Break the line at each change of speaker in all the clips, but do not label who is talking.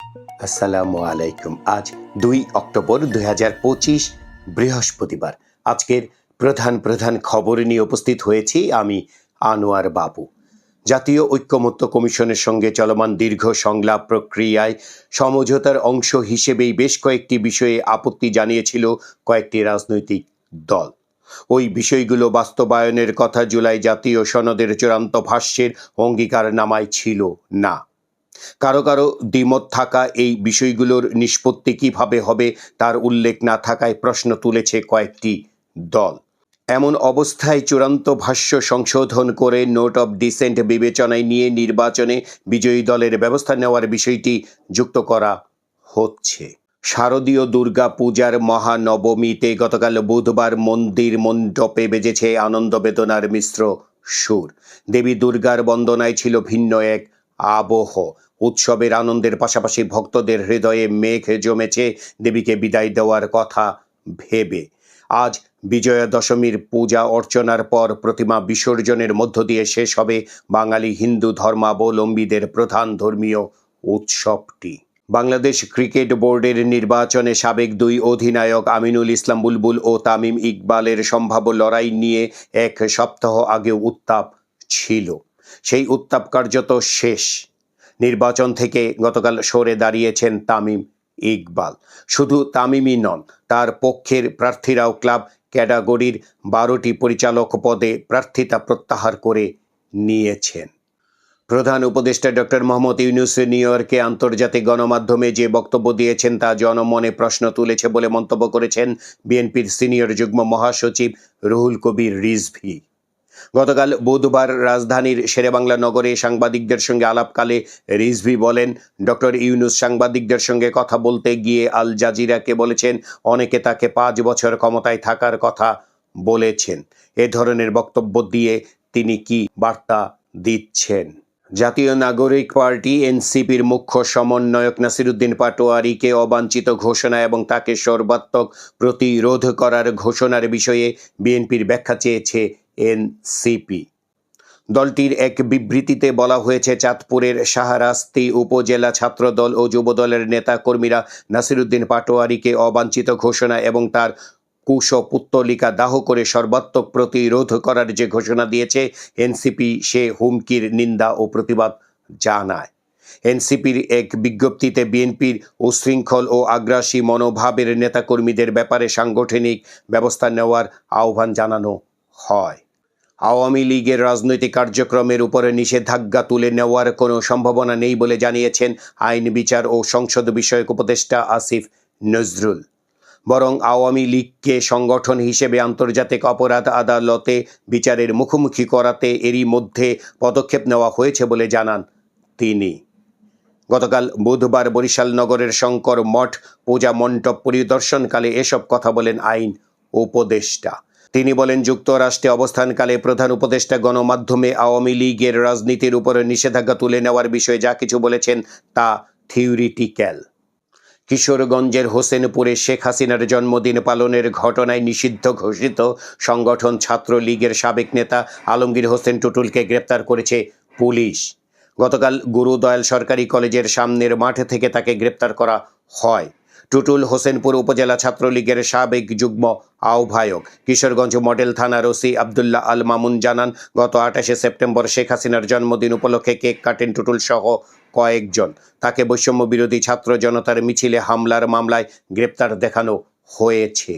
আসসালামু আলাইকুম। আজ ২ অক্টোবর ২০২৫ বৃহস্পতিবার। আজকের প্রধান প্রধান খবর নিয়ে উপস্থিত হয়েছি আমি আনোয়ার বাবু। জাতীয় ঐক্যমত্য কমিশনের সঙ্গে চলমান দীর্ঘ সংলাপ প্রক্রিয়ায় সমঝোতার অংশ হিসেবেই বেশ কয়েকটি বিষয়ে আপত্তি জানিয়েছিল কয়েকটি রাজনৈতিক দল। ওই বিষয়গুলো বাস্তবায়নের কথা জুলাই জাতীয় সনদের চূড়ান্ত ভাষ্যের অঙ্গীকারনামায় ছিল না। কারো কারো দ্বিমত থাকা এই বিষয়গুলোর নিষ্পত্তি কিভাবে হবে তার উল্লেখ না থাকায় প্রশ্ন তুলেছে কয়েকটি দল। এমন অবস্থায় চূড়ান্ত ভাষ্য সংশোধন করে নোট অব ডিসেন্ট বিবেচনায় নিয়ে নির্বাচনে বিজয়ী দলের ব্যবস্থা নেওয়ার বিষয়টি যুক্ত করা হচ্ছে। শারদীয় দুর্গা পূজার মহানবমীতে গতকাল বুধবার মন্দির মণ্ডপে বেজেছে আনন্দ বেদনার মিশ্র সুর। দেবী দুর্গার বন্দনায় ছিল ভিন্ন এক আবহ। উৎসবের আনন্দের পাশাপাশি ভক্তদের হৃদয়ে মেঘ জমেছে দেবীকে বিদায় দেওয়ার কথা ভেবে। আজ বিজয়া দশমীর পূজা অর্চনার পর প্রতিমা বিসর্জনের মধ্য দিয়ে শেষ হবে বাঙালি হিন্দু ধর্মাবলম্বীদের প্রধান ধর্মীয় উৎসবটি। বাংলাদেশ ক্রিকেট বোর্ডের নির্বাচনে সাবেক দুই অধিনায়ক আমিনুল ইসলাম বুলবুল ও তামিম ইকবালের সম্ভাব্য লড়াই নিয়ে এক সপ্তাহ আগেও উত্তাপ ছিল। সেই উত্তাপ কার্যত শেষ। নির্বাচন থেকে গতকাল সরে দাঁড়িয়েছেন তামিম ইকবাল। শুধু তামিমই নন, তার পক্ষের প্রার্থীরাও ক্লাব ক্যাটাগরির 12টি পরিচালক পদে প্রার্থিতা প্রত্যাহার করে নিয়েছেন। প্রধান উপদেষ্টা ডক্টর মোহাম্মদ ইউনূস নিউ ইয়র্কে আন্তর্জাতিক গণমাধ্যমে যে বক্তব্য দিয়েছেন তা জনমনে প্রশ্ন তুলেছে বলে মন্তব্য করেছেন বিএনপির সিনিয়র যুগ্ম মহাসচিব রুহুল কবির রিজভী। গতকাল বুধবার রাজধানীর শেরেবাংলা নগরে সাংবাদিকদের সঙ্গে আলাপকালে রিজভী বলেন, ডক্টর ইউনূস সাংবাদিকদের সঙ্গে কথা বলতে গিয়ে আল জাজিরাকে বলেছেন অনেকে তাকে 5 বছর ক্ষমতায় থাকার কথা বলেছেন। এ ধরনের বক্তব্য দিয়ে তিনি কি বার্তা দিচ্ছেন? জাতীয় নাগরিক পার্টি এনসিপির মুখ্য সমন্বয়ক নাসিরুদ্দিন পাটোয়ারীকে অবাঞ্ছিত ঘোষণা এবং তাকে সর্বাত্মক প্রতিরোধ করার ঘোষণার বিষয়ে বিএনপির ব্যাখ্যা চেয়েছে এনসিপি। দলটির এক বিবৃতিতে বলা হয়েছে, চাঁদপুরের শাহরাস্তি উপজেলা ছাত্রদল ও যুবদলের নেতা কর্মীরা নাসিরুদ্দিন পাটোয়ারীকে অবাঞ্ছিত ঘোষণা এবং তার কুশপুত্তলিকা দাহ করে সর্বাত্মক প্রতিরোধ করার যে ঘোষণা দিয়েছে, এনসিপি সে হুমকির নিন্দা ও প্রতিবাদ জানায়। এনসিপির এক বিজ্ঞপ্তিতে বিএনপির উশৃঙ্খল ও আগ্রাসী মনোভাবের নেতাকর্মীদের ব্যাপারে সাংগঠনিক ব্যবস্থা নেওয়ার আহ্বান জানানো হয়। আওয়ামী লীগের রাজনৈতিক কার্যক্রমের উপরে নিষেধাজ্ঞা তুলে নেওয়ার কোনো সম্ভাবনা নেই বলে জানিয়েছেন আইন বিচার ও সংসদ বিষয়ক উপদেষ্টা আসিফ নজরুল। বরং আওয়ামী লীগকে সংগঠন হিসেবে আন্তর্জাতিক অপরাধ আদালতে বিচারের মুখোমুখি করাতে এরই মধ্যে পদক্ষেপ নেওয়া হয়েছে বলে জানান তিনি। গতকাল বুধবার বরিশাল নগরের শঙ্কর মঠ পূজা মণ্ডপ পরিদর্শনকালে এসব কথা বলেন আইন উপদেষ্টা। তিনি বলেন, যুক্তরাষ্ট্রে অবস্থানকালে প্রধান উপদেষ্টা গণমাধ্যমে আওয়ামী লীগের রাজনীতির উপরে নিষেধাজ্ঞা তুলে নেওয়ার বিষয়ে যা কিছু বলেছেন তা থিওরিটিক্যাল। কিশোরগঞ্জের হোসেনপুরে শেখ হাসিনার জন্মদিন পালনের ঘটনায় নিষিদ্ধ ঘোষিত সংগঠন ছাত্রলীগের সাবেক নেতা আলমগীর হোসেন টুটুলকে গ্রেপ্তার করেছে পুলিশ। গতকাল গুরুদয়াল সরকারি কলেজের সামনের মাঠ থেকে তাকে গ্রেপ্তার করা হয়। টুটুল হোসেনপুর উপজেলা ছাত্রলীগের সাবেক যুগ্ম আহ্বায়ক। কিশোরগঞ্জ মডেল থানার ওসি আবদুল্লাহ আল মামুন জানান, গত 28শে সেপ্টেম্বর শেখ হাসিনার জন্মদিন উপলক্ষে কেক কাটেন টুটুল সহ কয়েকজন। তাকে বৈষম্য বিরোধী ছাত্র জনতার মিছিলে হামলার মামলায় গ্রেপ্তার দেখানো হয়েছে।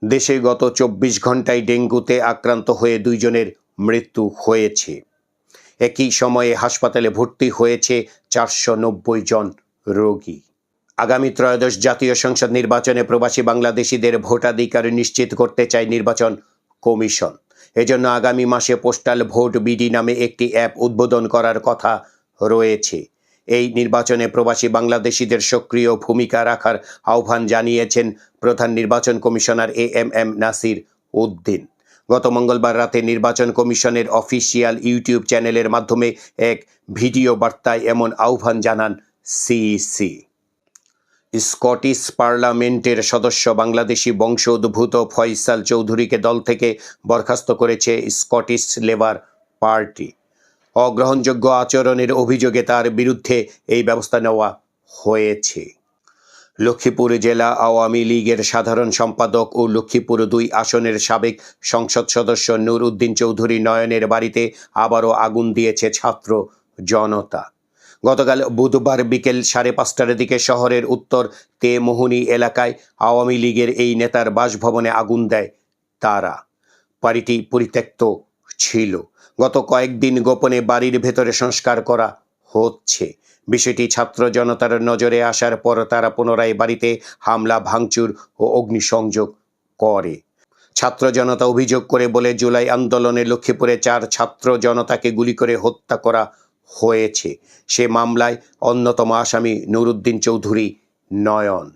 দেশে গত 24 ঘন্টায় ডেঙ্গুতে আক্রান্ত হয়ে 2 জনের মৃত্যু হয়েছে। একই সময়ে হাসপাতালে ভর্তি হয়েছে 490 জন রোগী। আগামী ত্রয়োদশ জাতীয় সংসদ নির্বাচনে প্রবাসী বাংলাদেশিদের ভোটাধিকার নিশ্চিত করতে চায় নির্বাচন কমিশন। এজন্য আগামী মাসে পোস্টাল ভোট বিডি নামে একটি অ্যাপ উদ্বোধন করার কথা রয়েছে। এই নির্বাচনে প্রবাসী বাংলাদেশিদের সক্রিয় ভূমিকা রাখার আহ্বান জানিয়েছেন প্রধান নির্বাচন কমিশনার এএমএম নাসির উদ্দিন। গত মঙ্গলবার রাতে নির্বাচন কমিশনের অফিসিয়াল ইউটিউব চ্যানেলের মাধ্যমে এক ভিডিও বার্তায় এমন আহ্বান জানান সিইসি। স্কটিশ পার্লামেন্টের সদস্য বাংলাদেশি বংশোদ্ভূত ফয়সাল চৌধুরীকে দল থেকে বরখাস্ত করেছে স্কটিশ লেবার পার্টি। অগ্রহণযোগ্য আচরণের অভিযোগে তার বিরুদ্ধে এই ব্যবস্থা নেওয়া হয়েছে। লক্ষ্মীপুর জেলা আওয়ামী লীগের সাধারণ সম্পাদক ও লক্ষ্মীপুর 2 আসনের সাবেক সংসদ সদস্য নূর উদ্দিন চৌধুরী নয়নের বাড়িতে আবারও আগুন দিয়েছে ছাত্র জনতা। গতকাল বুধবার বিকেল 5:30টার দিকে শহরের উত্তর তেমোহনী এলাকায় আওয়ামী লীগের এই নেতার বাসভবনে আগুন দেয় তারা। বাড়িটি পরিত্যক্ত ছিল। গত কয়েকদিন গোপনে বাড়ির ভেতরে সংস্কার করা হচ্ছে। বিষয়টি ছাত্র জনতার নজরে আসার পর তারা পুনরায় বাড়িতে হামলা, ভাঙচুর ও অগ্নিসংযোগ করে। ছাত্র জনতা অভিযোগ করে বলে, জুলাই আন্দোলনে লক্ষ্মীপুরে 4 ছাত্র জনতাকে গুলি করে হত্যা করা হয়েছে। সে মামলায় অন্যতম আসামি নূর উদ্দিন চৌধুরী নয়ন।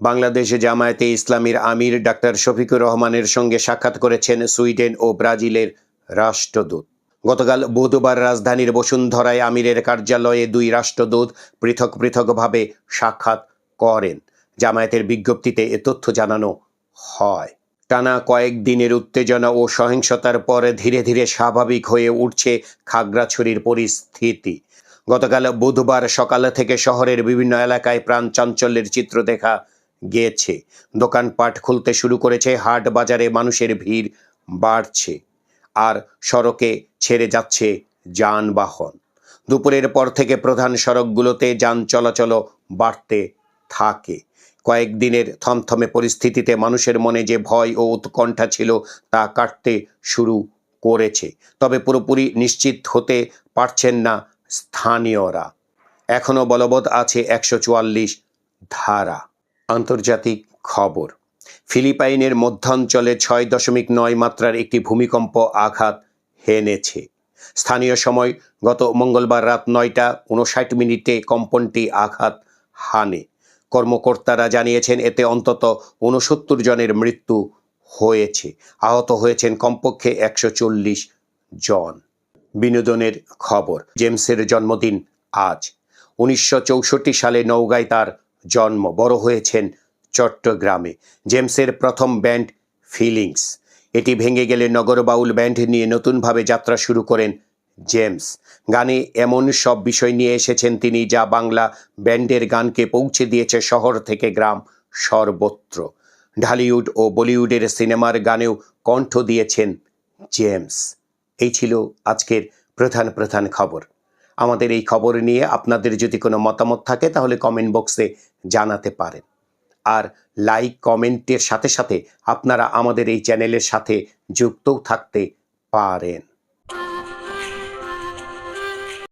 বাংলাদেশ জামায়াতে ইসলামীর আমির ডাক্তার শফিকুর রহমানের সঙ্গে সাক্ষাৎ করেছেন সুইডেন ও ব্রাজিলের রাষ্ট্রদূত। গতকাল বুধবার রাজধানীর বসুন্ধরায় আমিরের কার্যালয়ে 2 রাষ্ট্রদূত পৃথক পৃথকভাবে সাক্ষাৎ করেন। জামায়াতের বিজ্ঞপ্তিতে এ তথ্য জানানো হয়। টানা কয়েকদিনের উত্তেজনা ও সহিংসতার পর ধীরে ধীরে স্বাভাবিক হয়ে উঠছে খাগড়াছড়ির পরিস্থিতি। গতকাল বুধবার সকাল থেকে শহরের বিভিন্ন এলাকায় প্রাণ চাঞ্চল্যের চিত্র দেখা গেছে। দোকানপাট খুলতে শুরু করেছে, হাট বাজারে মানুষের ভিড় বাড়ছে, আর সড়কে ছেড়ে যাচ্ছে যানবাহন। দুপুরের পর থেকে প্রধান সড়কগুলোতে যান চলাচল বাড়তে থাকে। কয়েকদিনের থমথমে পরিস্থিতিতে মানুষের মনে যে ভয় ও উৎকণ্ঠা ছিল তা কাটতে শুরু করেছে। তবে পুরোপুরি নিশ্চিত হতে পারছেন না স্থানীয়রা। এখনও বলবৎ আছে 144 ধারা। আন্তর্জাতিক খবর। ফিলিপাইনের মধ্যাঞ্চলে 6.9 মাত্রার একটি ভূমিকম্প আঘাত হেনেছে। স্থানীয় সময় গত মঙ্গলবার রাত 9টা 59 কম্পনটি আঘাত হানে। কর্মকর্তারা জানিয়েছেন এতে অন্তত 69 জনের মৃত্যু হয়েছে। আহত হয়েছেন কমপক্ষে 140 জন। বিনোদনের খবর। জেমসের জন্মদিন আজ। 1964 সালে নওগাঁয় তার জন্ম। বড় হয়েছেন চট্টগ্রামে। জেমসের প্রথম ব্যান্ড ফিলিংস। এটি ভেঙে গেলে নগর বাউল ব্যান্ড নিয়ে নতুনভাবে যাত্রা শুরু করেন জেমস। গানে এমন সব বিষয় নিয়ে এসেছেন তিনি যা বাংলা ব্যান্ডের গানকে পৌঁছে দিয়েছে শহর থেকে গ্রাম সর্বত্র। ঢালিউড ও বলিউডের সিনেমার গানেও কণ্ঠ দিয়েছেন জেমস। এই ছিল আজকের প্রধান খবর। আমাদের এই খবর নিয়ে আপনাদের যদি কোনো মতামত থাকে তাহলে কমেন্ট বক্সে জানাতে পারেন। আর লাইক কমেন্টের সাথে সাথে আপনারা আমাদের এই চ্যানেলের সাথে যুক্তও থাকতে পারেন।